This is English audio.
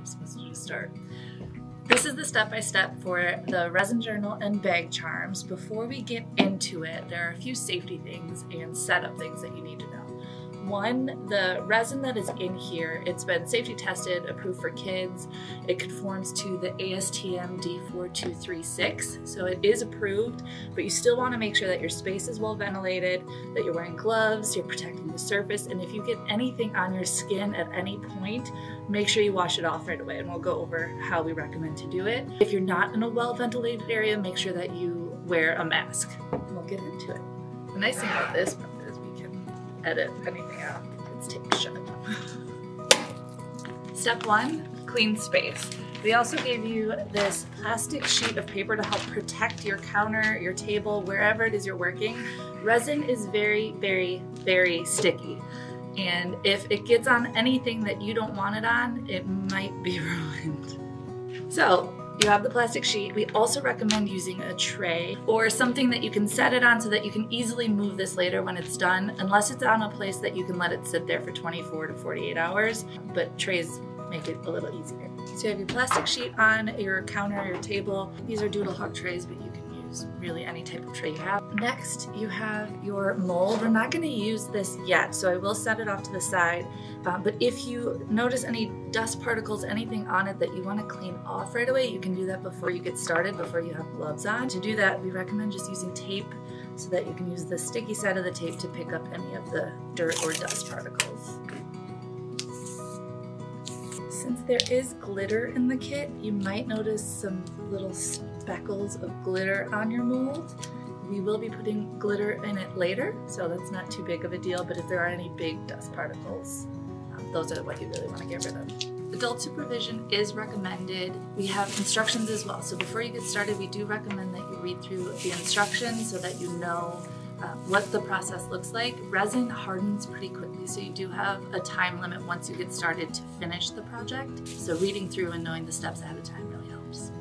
supposed to just start. This is the step-by-step for the resin journal and bag charms. Before we get into it, there are a few safety things and setup things that you need to know. One, the resin that is in here, it's been safety tested, approved for kids. It conforms to the ASTM D4236, so it is approved, but you still want to make sure that your space is well ventilated, that you're wearing gloves, you're protecting the surface, and if you get anything on your skin at any point, make sure you wash it off right away, and we'll go over how we recommend to do it. If you're not in a well ventilated area, make sure that you wear a mask. We'll get into it. The nice thing about this is we can edit anything out. It's taped shut. Step one, clean space. We also gave you this plastic sheet of paper to help protect your counter, your table, wherever it is you're working. Resin is very, very, very sticky. And if it gets on anything that you don't want it on, it might be ruined. So you have the plastic sheet. We also recommend using a tray or something that you can set it on so that you can easily move this later when it's done, unless it's on a place that you can let it sit there for 24 to 48 hours, but trays make it a little easier. So you have your plastic sheet on your counter, your table. These are DOODLE HOG trays, but you can use really any type of tray you have. Next, you have your mold. We're not going to use this yet, so I will set it off to the side. But if you notice any dust particles, anything on it that you want to clean off right away, you can do that before you get started, before you have gloves on. To do that, we recommend just using tape so that you can use the sticky side of the tape to pick up any of the dirt or dust particles. Since there is glitter in the kit, you might notice some little speckles of glitter on your mold. We will be putting glitter in it later, so that's not too big of a deal, but if there are any big dust particles, those are what you really want to get rid of. Adult supervision is recommended. We have instructions as well, so before you get started, we do recommend that you read through the instructions so that you know what the process looks like. Resin hardens pretty quickly, so you do have a time limit once you get started to finish the project. So reading through and knowing the steps ahead of time really helps.